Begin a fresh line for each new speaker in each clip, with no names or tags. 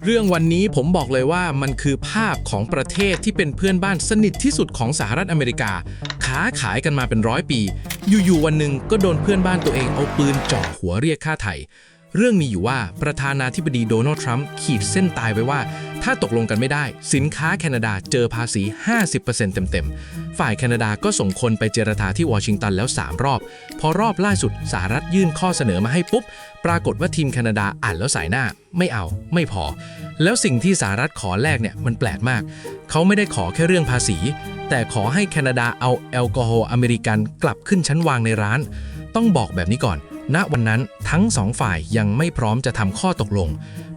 เรื่องวันนี้ผมบอกเลยว่ามันคือภาพของประเทศที่เป็นเพื่อนบ้านสนิทที่สุดของสหรัฐอเมริกาค้าขายกันมาเป็น100 ปีอยู่ๆวันหนึ่งก็โดนเพื่อนบ้านตัวเองเอาปืนจ่อหัวเรียกค่าไถ่เรื่องมีอยู่ว่าประธานาธิบดีโดนัลด์ทรัมป์ขีดเส้นตายไว้ว่าถ้าตกลงกันไม่ได้สินค้าแคนาดาเจอภาษี 50% เต็มๆฝ่ายแคนาดาก็ส่งคนไปเจรจาที่วอชิงตันแล้ว3 รอบพอรอบล่าสุดสหรัฐยื่นข้อเสนอมาให้ปุ๊บปรากฏว่าทีมแคนาดาอ่านแล้วสายหน้าไม่เอาไม่พอแล้วสิ่งที่สหรัฐขอแลกเนี่ยมันแปลกมากเขาไม่ได้ขอแค่เรื่องภาษีแต่ขอให้แคนาดาเอาแอลกอฮอล์อเมริกันกลับขึ้นชั้นวางในร้านต้องบอกแบบนี้ก่อนณวันนั้นทั้ง2 ฝ่ายยังไม่พร้อมจะทำข้อตกลง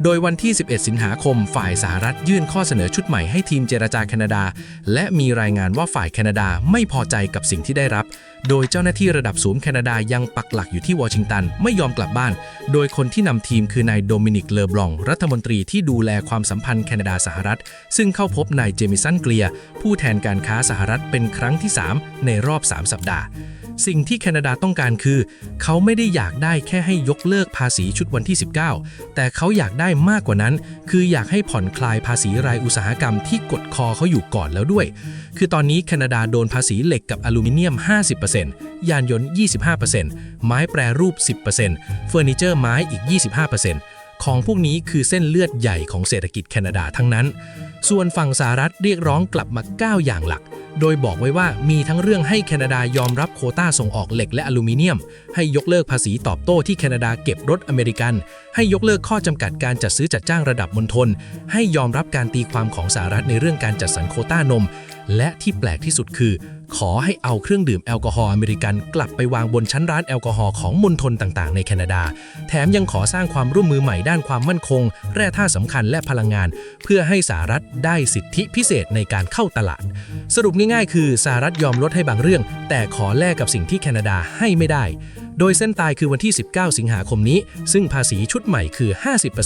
โดยวันที่11 สิงหาคมฝ่ายสหรัฐยื่นข้อเสนอชุดใหม่ให้ทีมเจรจาแคนาดาและมีรายงานว่าฝ่ายแคนาดาไม่พอใจกับสิ่งที่ได้รับโดยเจ้าหน้าที่ระดับสูงแคนาดายังปักหลักอยู่ที่วอชิงตันไม่ยอมกลับบ้านโดยคนที่นำทีมคือนายโดมินิก เลอบลองรัฐมนตรีที่ดูแลความสัมพันธ์แคนาดาสหรัฐซึ่งเข้าพบนายเจมิสัน เกลียร์ผู้แทนการค้าสหรัฐเป็นครั้งที่3ในรอบ3 สัปดาห์สิ่งที่แคนาดาต้องการคือเขาไม่ได้อยากได้แค่ให้ยกเลิกภาษีชุดวันที่19แต่เขาอยากได้มากกว่านั้นคืออยากให้ผ่อนคลายภาษีรายอุตสาหกรรมที่กดคอเขาอยู่ก่อนแล้วด้วยคือตอนนี้แคนาดาโดนภาษีเหล็กกับอลูมิเนียม 50% ยานยนต์ 25% ไม้แปรรูป 10% เฟอร์นิเจอร์ไม้อีก 25%ของพวกนี้คือเส้นเลือดใหญ่ของเศรษฐกิจแคนาดาทั้งนั้นส่วนฝั่งสหรัฐเรียกร้องกลับมา9 อย่างหลักโดยบอกไว้ว่ามีทั้งเรื่องให้แคนาดายอมรับโควต้าส่งออกเหล็กและอลูมิเนียมให้ยกเลิกภาษีตอบโต้ที่แคนาดาเก็บรถอเมริกันให้ยกเลิกข้อจำกัดการจัดซื้อจัดจ้างระดับมณฑลให้ยอมรับการตีความของสหรัฐในเรื่องการจัดสรรโควต้านมและที่แปลกที่สุดคือขอให้เอาเครื่องดื่มแอลกอฮอล์อเมริกันกลับไปวางบนชั้นร้านแอลกอฮอล์ของมณฑลต่างๆในแคนาดาแถมยังขอสร้างความร่วมมือใหม่ด้านความมั่นคงแร่ธาตุสำคัญและพลังงานเพื่อให้สหรัฐได้สิทธิพิเศษในการเข้าตลาดสรุปง่ายๆคือสหรัฐยอมลดให้บางเรื่องแต่ขอแลกกับสิ่งที่แคนาดาให้ไม่ได้โดยเส้นตายคือวันที่19 สิงหาคมนี้ซึ่งภาษีชุดใหม่คือ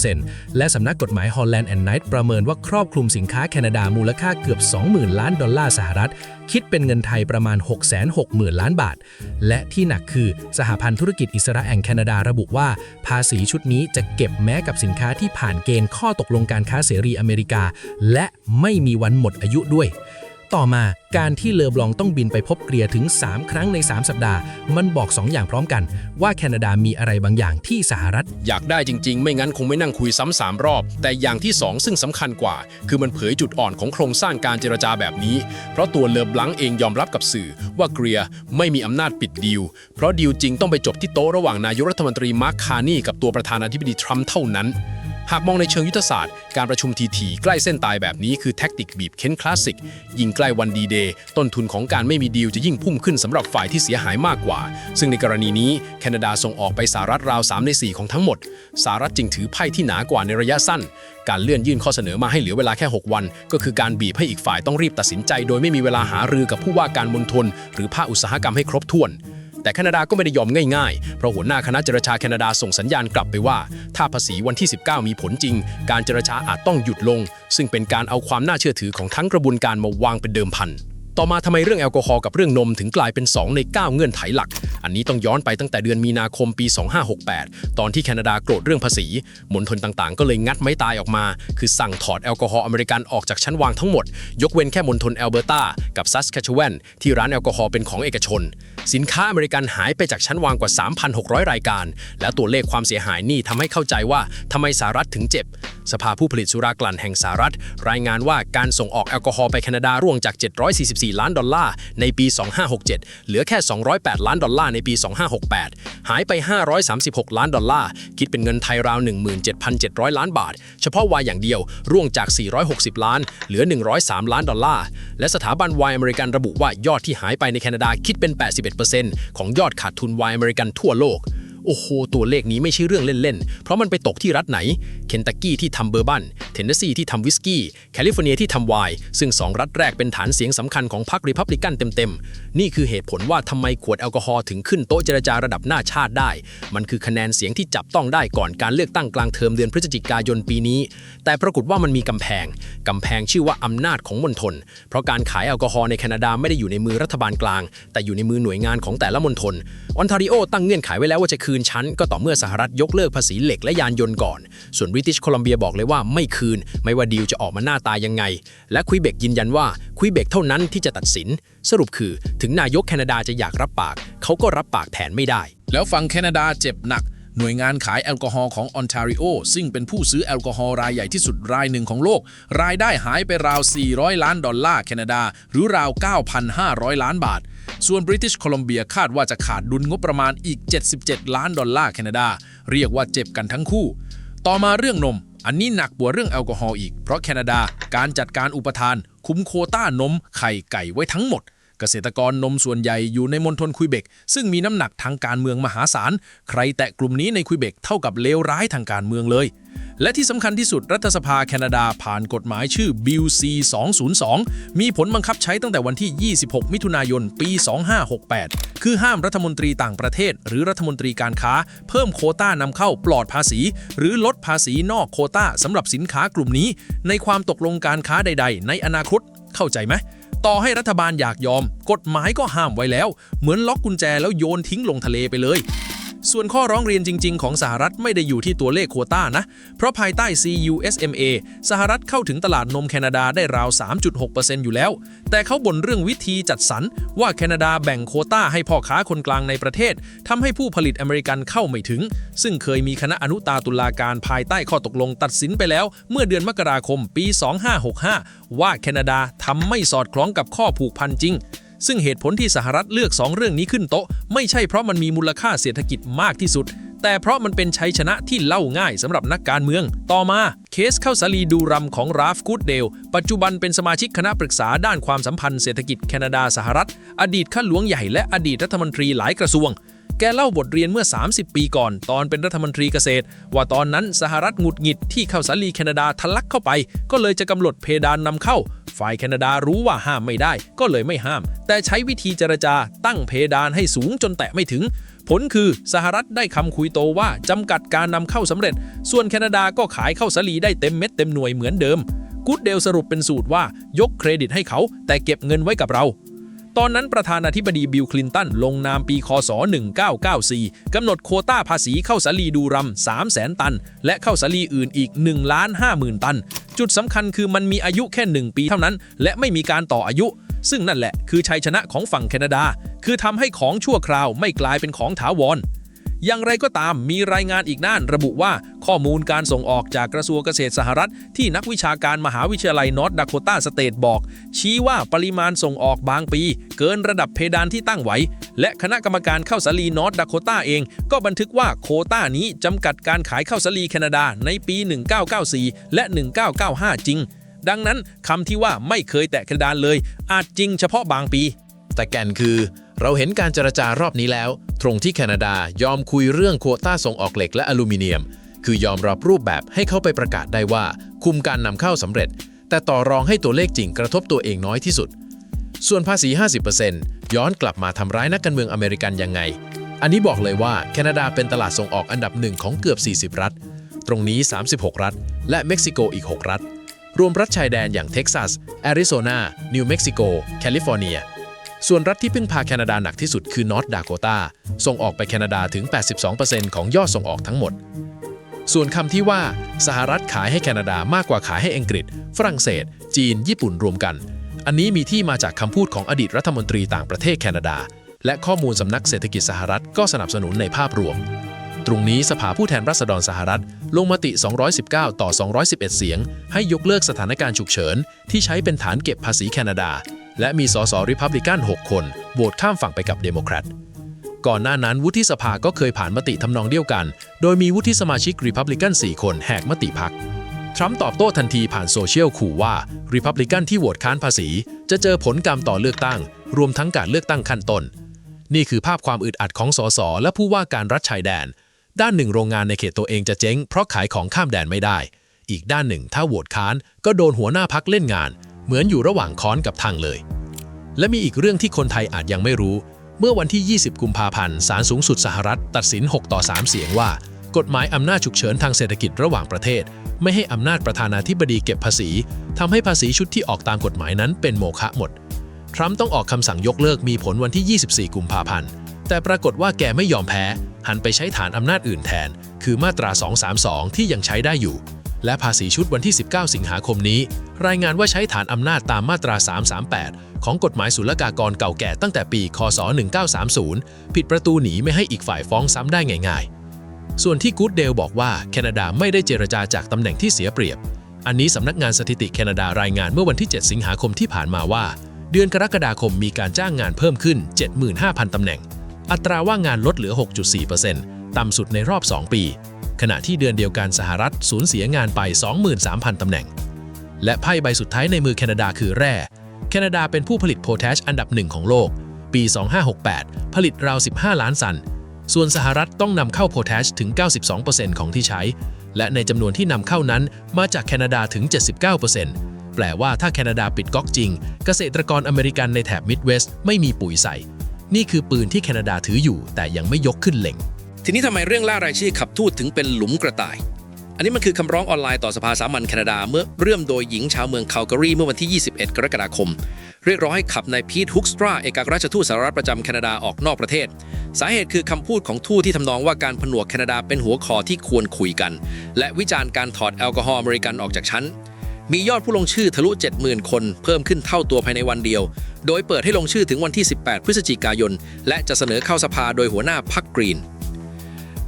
50% และสำนักกฎหมาย Holland and Knight ประเมินว่าครอบคลุมสินค้าแคนาดามูลค่าเกือบ 20,000 ล้านดอลลาร์สหรัฐคิดเป็นเงินไทยประมาณ 660,000 ล้านบาทและที่หนักคือสหพันธ์ธุรกิจอิสระแห่งแคนาดาระบุว่าภาษีชุดนี้จะเก็บแม้กับสินค้าที่ผ่านเกณฑ์ข้อตกลงการค้าเสรีอเมริกาและไม่มีวันหมดอายุด้วยต่อมาการที่เลอบลองต้องบินไปพบเกลียถึง3 ครั้งใน 3 สัปดาห์มันบอก2 อย่างพร้อมกันว่าแคนาดามีอะไรบางอย่างที่สหรัฐ
อยากได้จริงๆไม่งั้นคงไม่นั่งคุยซ้ำ3 รอบแต่อย่างที่2ซึ่งสำคัญกว่าคือมันเผยจุดอ่อนของโครงสร้างการเจรจาแบบนี้เพราะตัวเลอบลังเองยอมรับกับสื่อว่าเกลียไม่มีอำนาจปิดดีลเพราะดีลจริงต้องไปจบที่โต๊ะระหว่างนายกรัฐมนตรีมาร์ค คาร์นีกับตัวประธานาธิบดีทรัมป์เท่านั้นหากมองในเชิงยุทธศาสตร์การประชุมทีๆใกล้เส้นตายแบบนี้คือแท็กติกบีบเค้นคลาสสิกยิ่งใกล้วันดีเดย์ต้นทุนของการไม่มีดีลจะยิ่งพุ่งขึ้นสำหรับฝ่ายที่เสียหายมากกว่าซึ่งในกรณีนี้แคนาดาส่งออกไปสหรัฐราว3 ใน 4ของทั้งหมดสหรัฐจึงถือไพ่ที่หนากว่าในระยะสั้นการเลื่อนยื่นข้อเสนอมาให้เหลือเวลาแค่6 วันก็คือการบีบให้อีกฝ่ายต้องรีบตัดสินใจโดยไม่มีเวลาหารือกับผู้ว่าการมณฑลหรือภาคอุตสาหกรรมให้ครบถ้วนแต่แคนาดาก็ไม่ได้ยอมง่ายๆเพราะหัวหน้าคณะเจรจาแคนาดาส่งสัญญาณกลับไปว่าถ้าภาษีวันที่19มีผลจริงการเจรจาอาจต้องหยุดลงซึ่งเป็นการเอาความน่าเชื่อถือของทั้งกระบวนการมาวางเป็นเดิมพันต่อมาทำไมเรื่องแอลกอฮอล์กับเรื่องนมถึงกลายเป็น2 ใน 9เงื่อนไขหลักอันนี้ต้องย้อนไปตั้งแต่เดือนมีนาคมปี2568ตอนที่แคนาดาโกรธเรื่องภาษีมณฑลต่างๆก็เลยงัดไม้ตายออกมาคือสั่งถอดแอลกอฮอล์อเมริกันออกจากชั้นวางทั้งหมดยกเว้นแค่มณฑลแอลเบอร์ตากับซัสแคชแวนที่ร้านแอลกอฮอล์เป็นของเอกชนสินค้าอเมริกันหายไปจากชั้นวางกว่า 3,600 รายการและตัวเลขความเสียหายนี่ทำให้เข้าใจว่าทำไมสหรัฐถึงเจ็บสภาผู้ผลิตสุรากลั่นแห่งสหรัฐรายงานว่าการส่งออกแอลกอฮอล์ไปแคนาดาร่วงจาก744 ล้านดอลลาร์ในปี2567เหลือแค่208 ล้านดอลลาร์ในปี2568หายไป536 ล้านดอลลาร์คิดเป็นเงินไทยราว 17,700 ล้านบาทเฉพาะไวน์อย่างเดียวร่วงจาก460 ล้านเหลือ103 ล้านดอลลาร์และสถาบันไวน์อเมริกันระบุว่ายอดที่หายไปในแคนาดาคิดเป็น81% ของยอดขาดทุนไวน์อเมริกันทั่วโลกโอ้โหตัวเลขนี้ไม่ใช่เรื่องเล่นๆเพราะมันไปตกที่รัฐไหนเคนตักกี้ที่ทำเบอร์บันเทนเนสซีที่ทำวิสกี้แคลิฟอร์เนียที่ทำไวน์ซึ่ง2 รัฐแรกเป็นฐานเสียงสำคัญของพรรครีพับลิกันเต็มๆนี่คือเหตุผลว่าทำไมขวดแอลกอฮอล์ถึงขึ้นโต๊ะเจรจาระดับหน้าชาติได้มันคือคะแนนเสียงที่จับต้องได้ก่อนการเลือกตั้งกลางเทอมเดือนพฤศจิกายนปีนี้แต่ปรากฏว่ามันมีกำแพงชื่อว่าอำนาจของมณฑลเพราะการขายแอลกอฮอล์ในแคนาดาไม่ได้อยู่ในมือรัฐบาลกลางแต่อยู่ในมือหน่วยงานของแต่ละมณฑลออนทาริโอตั้งเงื่อนไขไว้แล้วว่าจะ คืนชั้นก็ต่อเมื่อสหรัฐยกเลิกภาษีเหล็กและยานยนต์ก่อนส่วนบริติชโคลัมเบียบอกเลยว่าไม่คืนไม่ว่าดีลจะออกมาหน้าตายังไงและควิเบกยืนยันว่าควิเบกเท่านั้นที่จะตัดสินสรุปคือถึงนายกแคนาดาจะอยากรับปากเขาก็รับปากแทนไม่ได้
แล้วฝั่งแคนาดาเจ็บหนักหน่วยงานขายแอลกอฮอล์ของออนแทรีโอซึ่งเป็นผู้ซื้อแอลกอฮอล์รายใหญ่ที่สุดรายหนึ่งของโลกรายได้หายไปราว$400 ล้านแคนาดาหรือราว 9,500 ล้านบาทส่วนบริติชโคลัมเบียคาดว่าจะขาดดุลงบประมาณอีก$77 ล้านแคนาดาเรียกว่าเจ็บกันทั้งคู่ต่อมาเรื่องนมอันนี้หนักกว่าเรื่องแอลกอฮอล์อีกเพราะแคนาดาการจัดการอุปทานคุมโควต้านมไข่ไก่ไว้ทั้งหมดเกษตรกรนมส่วนใหญ่อยู่ในมณฑลควิเบกซึ่งมีน้ำหนักทางการเมืองมหาศาลใครแตะกลุ่มนี้ในควิเบกเท่ากับเลวร้ายทางการเมืองเลยและที่สำคัญที่สุดรัฐสภาแคนาดาผ่านกฎหมายชื่อ Bill C-202 มีผลบังคับใช้ตั้งแต่วันที่ 26 มิถุนายน ปี 2568 คือห้ามรัฐมนตรีต่างประเทศหรือรัฐมนตรีการค้าเพิ่มโควต้านำเข้าปลอดภาษีหรือลดภาษีนอกโควต้าสำหรับสินค้ากลุ่มนี้ในความตกลงการค้าใดๆในอนาคตเข้าใจไหมต่อให้รัฐบาลอยากยอมกฎหมายก็ห้ามไว้แล้วเหมือนล็อกกุญแจแล้วโยนทิ้งลงทะเลไปเลยส่วนข้อร้องเรียนจริงๆของสหรัฐไม่ได้อยู่ที่ตัวเลขโควต้านะเพราะภายใต้ CUSMA สหรัฐเข้าถึงตลาดนมแคนาดาได้ราว 3.6% อยู่แล้วแต่เขาบ่นเรื่องวิธีจัดสรรว่าแคนาดาแบ่งโควต้าให้พ่อค้าคนกลางในประเทศทำให้ผู้ผลิตอเมริกันเข้าไม่ถึงซึ่งเคยมีคณะอนุตาตุลาการภายใต้ข้อตกลงตัดสินไปแล้วเมื่อเดือนมกราคมปี 2565 ว่าแคนาดาทำไม่สอดคล้องกับข้อผูกพันจริงซึ่งเหตุผลที่สหรัฐเลือก2เรื่องนี้ขึ้นโต๊ะไม่ใช่เพราะมันมีมูลค่าเศรษฐกิจมากที่สุดแต่เพราะมันเป็นชัยชนะที่เล่าง่ายสำหรับนักการเมืองต่อมาเคสข้าวสาลีดูรัมของราฟกูดเดลปัจจุบันเป็นสมาชิกคณะปรึกษาด้านความสัมพันธ์เศรษฐกิจแคนาดาสหรัฐอดีตข้าหลวงใหญ่และอดีตรัฐมนตรีหลายกระทรวงแกเล่าบทเรียนเมื่อ30 ปีก่อนตอนเป็นรัฐมนตรีเกษตรว่าตอนนั้นสหรัฐหงุดหงิดที่ข้าวสาลีแคนาดาทะลักเข้าไปก็เลยจะกำหนดเพดานนำเข้าฝ่ายแคนาดารู้ว่าห้ามไม่ได้ก็เลยไม่ห้ามแต่ใช้วิธีเจรจาตั้งเพดานให้สูงจนแตะไม่ถึงผลคือสหรัฐได้คำคุยโตว่าจำกัดการนำเข้าสำเร็จส่วนแคนาดาก็ขายข้าวสาลีได้เต็มเม็ดเต็มหน่วยเหมือนเดิมกูดเดลสรุปเป็นสูตรว่ายกเครดิตให้เขาแต่เก็บเงินไว้กับเราตอนนั้นประธานาธิบดีบิลคลินตันลงนามปีคศ1994กำหนดโควต้าภาษีข้าวสาลีดูรัม 300,000 ตันและข้าวสาลีอื่นอีก 1,50,000 ตันจุดสำคัญคือมันมีอายุแค่1 ปีเท่านั้นและไม่มีการต่ออายุซึ่งนั่นแหละคือชัยชนะของฝั่งแคนาดาคือทำให้ของชั่วคราวไม่กลายเป็นของถาวรอย่างไรก็ตามมีรายงานอีกด้านระบุว่าข้อมูลการส่งออกจากกระทรวงเกษตรสหรัฐที่นักวิชาการมหาวิทยาลัยนอร์ทดาโคตาสเตทบอกชี้ว่าปริมาณส่งออกบางปีเกินระดับเพดานที่ตั้งไว้และคณะกรรมการข้าวสาลีนอร์ทดาโคตาเองก็บันทึกว่าโควต้านี้จำกัดการขายข้าวสาลีแคนาดาในปี 1994 และ 1995 จริงดังนั้นคำที่ว่าไม่เคยแตะเพดานเลยอาจจริงเฉพาะบางปี
แต่แก่นคือเราเห็นการเจรจารอบนี้แล้วตรงที่แคนาดายอมคุยเรื่องโควต้าส่งออกเหล็กและอลูมิเนียมคือยอมรับรูปแบบให้เข้าไปประกาศได้ว่าคุมการนำเข้าสำเร็จแต่ต่อรองให้ตัวเลขจริงกระทบตัวเองน้อยที่สุดส่วนภาษี 50% ย้อนกลับมาทำร้ายนักการเมืองอเมริกันยังไงอันนี้บอกเลยว่าแคนาดาเป็นตลาดส่งออกอันดับ1ของเกือบ40รัฐตรงนี้36รัฐและเม็กซิโกอีก6รัฐรวมรัฐชายแดนอย่างเท็กซัสแอริโซนานิวเม็กซิโกแคลิฟอร์เนียส่วนรัฐที่พึ่งพาแคนาดาหนักที่สุดคือนอร์ทดาโคตาส่งออกไปแคนาดาถึง 82% ของยอดส่งออกทั้งหมดส่วนคำที่ว่าสหรัฐขายให้แคนาดามากกว่าขายให้อังกฤษฝรั่งเศสจีนญี่ปุ่นรวมกันอันนี้มีที่มาจากคำพูดของอดีตรัฐมนตรีต่างประเทศแคนาดาและข้อมูลสำนักเศรษฐกิจสหรัฐก็สนับสนุนในภาพรวมตรงนี้สภาผู้แทนราษฎรสหรัฐลงมติ219 ต่อ 211 เสียงให้ยกเลิกสถานการณ์ฉุกเฉินที่ใช้เป็นฐานเก็บภาษีแคนาดาและมีสสริพับลิกัน6 คนโหวตข้ามฝั่งไปกับเดโมแครตก่อนหน้านั้นวุฒิสภาก็เคยผ่านมติทำนองเดียวกันโดยมีวุฒิสมาชิกริพับลิกัน4 คนแหกมติพรรคทรัมป์ตอบโต้ทันทีผ่านโซเชียลขู่ว่าริพับลิกันที่โหวตค้านภาษีจะเจอผลกรรมต่อเลือกตั้งรวมทั้งการเลือกตั้งขั้นต้นนี่คือภาพความอึดอัดของสสและผู้ว่าการรัฐชายแดนด้านหนึ่งโรงงานในเขตตัวเองจะเจ๊งเพราะขายของข้ามแดนไม่ได้อีกด้านหนึ่งถ้าโหวตค้านก็โดนหัวหน้าพรรคเล่นงานเหมือนอยู่ระหว่างค้อนกับทางเลยและมีอีกเรื่องที่คนไทยอาจยังไม่รู้เมื่อวันที่ 20 กุมภาพันธ์ศาลสูงสุดสหรัฐตัดสิน 6 ต่อ 3 เสียงว่ากฎหมายอำนาจฉุกเฉินทางเศรษฐกิจระหว่างประเทศไม่ให้อำนาจประธานาธิบดีเก็บภาษีทำให้ภาษีชุดที่ออกตามกฎหมายนั้นเป็นโมฆะหมดทรัมป์ต้องออกคำสั่งยกเลิกมีผลวันที่ 24 กุมภาพันธ์
แต่ปรากฏว่าแกไม่ยอมแพ้หันไปใช้ฐานอำนาจอื่นแทนคือมาตรา 232 ที่ยังใช้ได้อยู่และภาษีชุดวันที่ 19 สิงหาคมนี้รายงานว่าใช้ฐานอำนาจตามมาตรา 338 ของกฎหมายศุลกากรเก่าแก่ตั้งแต่ปี คศ 1930 ผิดประตูหนีไม่ให้อีกฝ่ายฟ้องซ้ำได้ง่ายๆส่วนที่กู๊ดเดลบอกว่าแคนาดาไม่ได้เจรจาจากตำแหน่งที่เสียเปรียบอันนี้สำนักงานสถิติแคนาดารายงานเมื่อวันที่ 7 สิงหาคมที่ผ่านมาว่าเดือนกรกฎาคมมีการจ้างงานเพิ่มขึ้น 75,000 ตำแหน่งอัตราว่างงานลดเหลือ 6.4% ต่ำสุดในรอบ 2 ปีขณะที่เดือนเดียวกันสหรัฐสูญเสียงานไป 23,000 ตำแหน่งและไพ่ใบสุดท้ายในมือแคนาดาคือแร่แคนาดาเป็นผู้ผลิตโพแทชอันดับหนึ่งของโลกปี 2568 ผลิตราว 15 ล้านตันส่วนสหรัฐต้องนำเข้าโพแทชถึง 92% ของที่ใช้และในจำนวนที่นำเข้านั้นมาจากแคนาดาถึง 79%แปลว่าถ้าแคนาดาปิดก๊อกจริงเกษตรกรอเมริกันในแถบมิดเวสต์ไม่มีปุ๋ยใส่นี่คือปืนที่แคนาดาถืออยู่แต่ยังไม่ยกขึ้นเล็ง
ทีนี้ทำไมเรื่องล่ารายชื่อขับทูตถึงเป็นหลุมกระต่ายอันนี้มันคือคำร้องออนไลน์ต่อสภาสามัญแคนาดาเมื่อเริ่มโดยหญิงชาวเมืองคัลการีเมื่อวันที่ 21 กรกฎาคมเรียกร้องให้ขับนายพีท ฮุกสตราเอกอัครราชทูตสหรัฐประจำแคนาดาออกนอกประเทศสาเหตุคือคำพูดของทูตที่ทำนองว่าการผนวกแคนาดาเป็นหัวคอที่ควรคุยกันและวิจารณ์การถอดแอลกอฮอล์อเมริกันออกจากชั้นมียอดผู้ลงชื่อทะลุ 70,000 คนเพิ่มขึ้นเท่าตัวภายในวันเดียวโดยเปิดให้ลงชื่อถึงวันที่ 18 พฤศจิกายนและจะเสนอเข้าสภาโดยหัวหน้าพรรคกรีน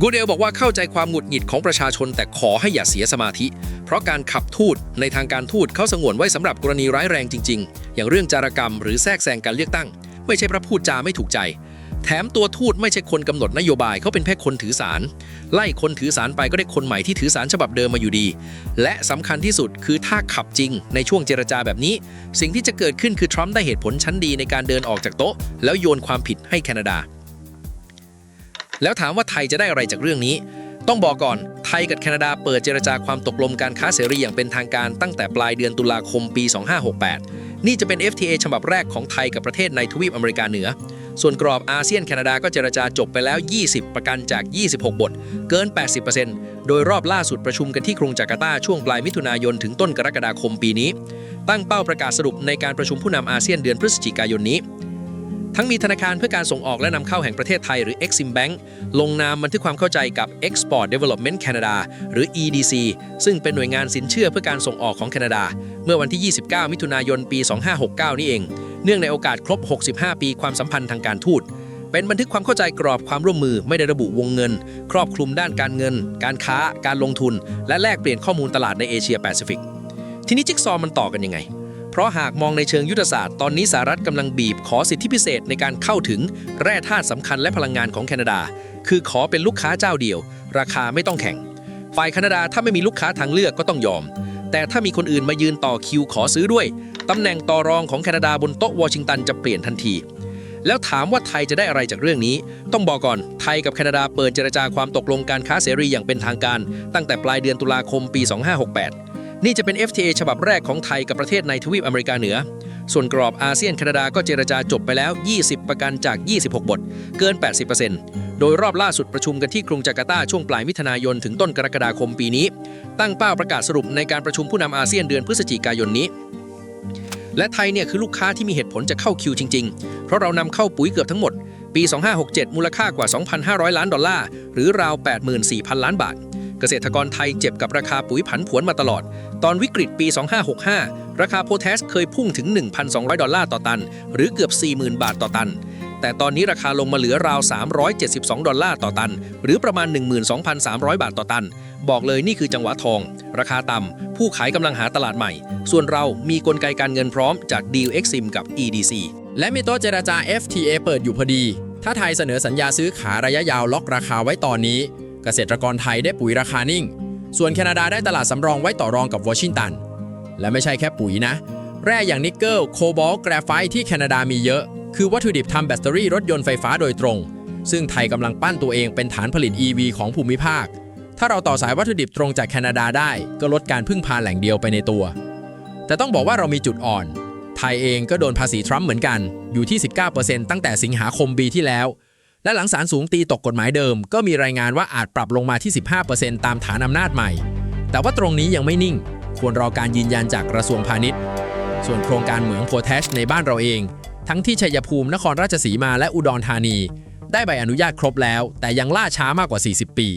กูเดลบอกว่าเข้าใจความหงุดหงิดของประชาชนแต่ขอให้อย่าเสียสมาธิเพราะการขับทูตในทางการทูตเขาสงวนไว้สำหรับกรณีร้ายแรงจริงๆอย่างเรื่องจารกรรมหรือแทรกแซงการเลือกตั้งไม่ใช่เพราะพูดจาไม่ถูกใจแถมตัวทูตไม่ใช่คนกำหนดนโยบายเขาเป็นแค่คนถือสารไล่คนถือสารไปก็ได้คนใหม่ที่ถือสารฉบับเดิมมาอยู่ดีและสำคัญที่สุดคือถ้าขับจริงในช่วงเจรจาแบบนี้สิ่งที่จะเกิดขึ้นคือทรัมป์ได้เหตุผลชั้นดีในการเดินออกจากโต๊ะแล้วโยนความผิดให้แคนาดาแล้วถามว่าไทยจะได้อะไรจากเรื่องนี้ต้องบอกก่อนไทยกับแคนาดาเปิดเจรจาความตกลงการค้าเสรีอย่างเป็นทางการตั้งแต่ปลายเดือนตุลาคมปี 2568 นี่จะเป็น FTA ฉบับแรกของไทยกับประเทศในทวีปอเมริกาเหนือส่วนกรอบอาเซียนแคนาดาก็เจรจาจบไปแล้ว 20 ประกันจาก 26 บทเกิน 80% โดยรอบล่าสุดประชุมกันที่กรุงจาการ์ตาช่วงปลายมิถุนายนถึงต้นกรกฎาคมปีนี้ตั้งเป้าประกาศสรุปในการประชุมผู้นำอาเซียนเดือนพฤศจิกายนนี้ทั้งมีธนาคารเพื่อการส่งออกและนำเข้าแห่งประเทศไทยหรือ Exim Bank ลงนามบันทึกความเข้าใจกับ Export Development Canada หรือ EDC ซึ่งเป็นหน่วยงานสินเชื่อเพื่อการส่งออกของแคนาดาเมื่อวันที่ 29 มิถุนายน ปี 2569 นี่เองเนื่องในโอกาสครบ 65 ปีความสัมพันธ์ทางการทูตเป็นบันทึกความเข้าใจกรอบความร่วมมือไม่ได้ระบุวงเงินครอบคลุมด้านการเงินการค้าการลงทุนและแลกเปลี่ยนข้อมูลตลาดในเอเชียแปซิฟิกทีนี้จิ๊กซอว์มันต่อกันยังไงเพราะหากมองในเชิงยุทธศาสตร์ตอนนี้สหรัฐกำลังบีบขอสิทธิพิเศษในการเข้าถึงแร่ธาตุสำคัญและพลังงานของแคนาดาคือขอเป็นลูกค้าเจ้าเดียวราคาไม่ต้องแข่งฝ่ายแคนาดาถ้าไม่มีลูกค้าทางเลือกก็ต้องยอมแต่ถ้ามีคนอื่นมายืนต่อคิวขอซื้อด้วยตำแหน่งต่อรองของแคนาดาบนโต๊ะวอชิงตันจะเปลี่ยนทันทีแล้วถามว่าไทยจะได้อะไรจากเรื่องนี้ต้องบอกก่อนไทยกับแคนาดาเปิดเจรจาความตกลงการค้าเสรีอย่างเป็นทางการตั้งแต่ปลายเดือนตุลาคมปี 2568นี่จะเป็น FTA ฉบับแรกของไทยกับประเทศในทวีปอเมริกาเหนือส่วนกรอบอาเซียนแคนาดาก็เจรจาจบไปแล้ว 20 ประกันจาก 26 บทเกิน 80% โดยรอบล่าสุดประชุมกันที่กรุงจาการ์ตาช่วงปลายมิถุนายนถึงต้นกรกฎาคมปีนี้ตั้งเป้าประกาศสรุปในการประชุมผู้นำอาเซียนเดือนพฤศจิกายนนี้และไทยเนี่ยคือลูกค้าที่มีเหตุผลจะเข้าคิวจริงๆเพราะเรานำเข้าปุ๋ยเกือบทั้งหมดปี 2567 มูลค่ากว่า 2,500 ล้านดอลลาร์หรือราว 84,000 ล้านบาทเกษตรกรไทยเจ็บกับราคาปุ๋ยผันผวนมาตลอดตอนวิกฤตปี 2565 ราคาโพแทสเคยพุ่งถึง 1,200 ดอลลาร์ต่อตันหรือเกือบ 40,000 บาทต่อตันแต่ตอนนี้ราคาลงมาเหลือราว 372 ดอลลาร์ต่อตันหรือประมาณ 12,300 บาทต่อตันบอกเลยนี่คือจังหวะทองราคาต่ำผู้ขายกำลังหาตลาดใหม่ส่วนเรามีกลไกการเงินพร้อมจากดีล Exim กับ EDC
และมีโต๊ะเจรจา FTA เปิดอยู่พอดีถ้าไทยเสนอสัญญาซื้อขายระยะยาวล็อกราคาไว้ตอนนี้เกษตรกรไทยได้ปุ๋ยราคานิ่งส่วนแคนาดาได้ตลาดสำรองไว้ต่อรองกับวอชิงตันและไม่ใช่แค่ปุ๋ยนะแร่อย่างนิกเกิลโคบอลต์แกรไฟต์ที่แคนาดามีเยอะคือวัตถุดิบทำแบตเตอรี่รถยนต์ไฟฟ้าโดยตรงซึ่งไทยกำลังปั้นตัวเองเป็นฐานผลิต EV ของภูมิภาคถ้าเราต่อสายวัตถุดิบตรงจากแคนาดาได้ก็ลดการพึ่งพาแหล่งเดียวไปในตัวแต่ต้องบอกว่าเรามีจุดอ่อนไทยเองก็โดนภาษีทรัมป์เหมือนกันอยู่ที่ 19% ตั้งแต่สิงหาคมปีที่แล้วและหลังศาลสูงตีตกกฎหมายเดิมก็มีรายงานว่าอาจปรับลงมาที่ 15% ตามฐานอำนาจใหม่แต่ว่าตรงนี้ยังไม่นิ่งควรรอการยืนยันจากกระทรวงพาณิชย์ส่วนโครงการเหมืองโพแทชในบ้านเราเองทั้งที่ชัยภูมินครราชสีมาและอุดรธานี ได้ใบอนุญาตครบแล้วแต่ยังล่าช้ามากกว่า 40 ปี